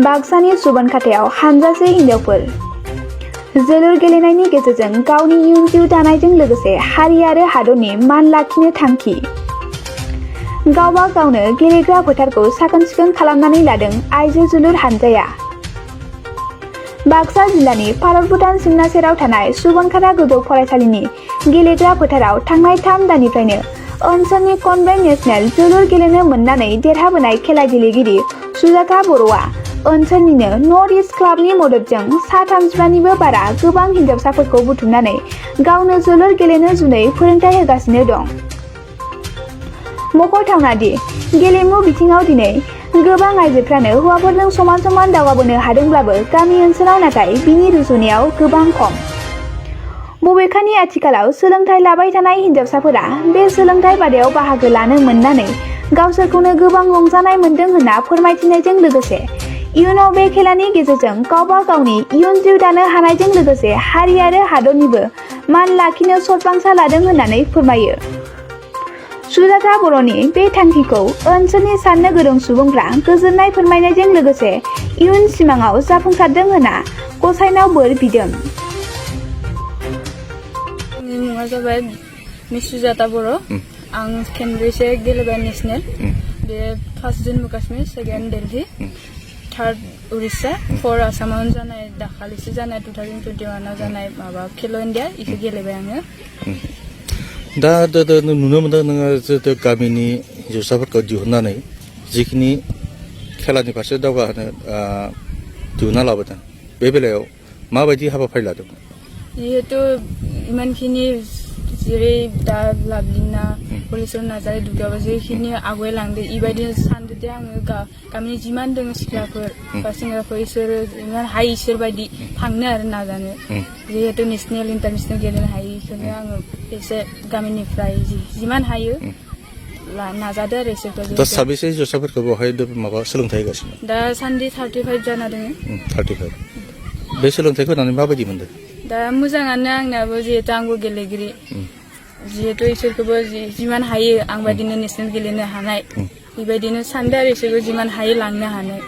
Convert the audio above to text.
बाक्सानि सुबनखाथायाव हानजासे हिनजावफोर जोलुर गेलेनायनि गेजेरजों गावनि इयुन जिउ दानायजों लोगोसे हारि आरो हादरनि मान लाखिनो थांखि। गावबा गावनो गेलेग्रा फोथारखौ साखोन सिखोन खालामनानै लादों आइजो जोलुर हानजाया। बाक्सा जिल्लानि भारत भुटान सिमना सेराव थानाय सुबनखाथा गोजौ फरायसालिनि गेलेग्रा फोथाराव थांनाय 3 दाननिफ्रायनो ओनसोलनि कनभेन्ट नेशनेल जोलुर गेलेनो मोननानै देरहाबोनाय खेला गेलेगिरि सुजाता बर'आ ओनसोलनिनो नर्थ इस्ट क्लाबनि मददजों सा 35निबो बारा गोबां हिनजावसाफोरखौ बुथुमनानै गावनो जोलुर गेलेनो जुनै फोरोंथाय होगासिनो दं। मख'थावना दि गेलेमु बिथिङाव दिनै गोबां आइजोफ्रानो हौवाफोरजों समान समान दावगाबोनो हादोंब्लाबो गामि ओनसोलाव नाथाय बिनि रुजुनायाव गोबां खम। बबेखानि आथिखालाव सोलोंथाइ लाबाय थानाय हिनजावसाफोरा बे सोलोंथाइ बादायाव बाहागो लानो मोननानै गावसोरखौनो गोबां रंजानाय मोन्दों होनना फोरमायथिनायजों लोगोसे इयुनाव बे खेलानि गेजेरजों गावबा गावनि इयुन जिउ दानो हानायजों लोगोसे हारि आरो हादरनिबो मान लाखिनो सतबांसा लादों होननानै फोरमायो। सुजाता बर'नि बे थांखिखौ ओनसोलनि साननो गोरों सुबुंफ्रा गोजोननाय फोरमायनायजों लोगोसे इयुन सिमाङाव जाफुंसारदों होनना गसाइनाव बोर बिदों। आंनि मुङा जाबाय मिस सुजाता बर'। आं खेनब्रैसो गेलेबाय नेशनेल। बे first Jammu Kashmir, second Delhi, third Orissa, 4 आसामावनो जानाय दाखालिसो जानाय 2021आव जानाय माबा खेल' इन्डिया इखौ गेलेबाय आङो। दा नुनो मोनदों नोङो गामिनि हिन्जावसाफोरखौ दिहुननानै जिखिनि खेलानि फारसे दावगाहोनो दिहुनना लाबोदों बे बेलायाव माबायदि हाबाफारि लादों? जिहेतु इमानखिनि जेरै दा लाभलिना, हलिचरन नार्जारी, दुर्गा जिखिनि आवगायलांदों इबायदिनो सानदोंदि आङो गामिनि जिमान दङ सिख्लाफोर बा सेंग्राफोर इसोरो इमान हायो इसोर बायदि थांनो आरो नाजानो। जिहेतु नेशनेल इन्टारनेशनेल गेलेनो हायो बेखौनो आङो एसे गामिनिफ्राय जिमान हायो नाजादो आरो इसोरखौ। दा साबेसे हिन्जावसाफोरखौ बेवहाय माबा सोलोंथाइ होगासिनो? दा सान्दि 35 जाना दङ। 35 बे सोलोंथाइखौ होनानै माबायदि मोनदों? दा मोजाङानो आंनाबो, जिहेतु आंबो गेलेगिरि, जिहेतु इसोरखौबो जिमान हायो आं बायदिनो नेशनेल गेलेनो हानाय बेबायदिनो सानदों आरो इसोरबो जिमान हायो लांनो हानाय।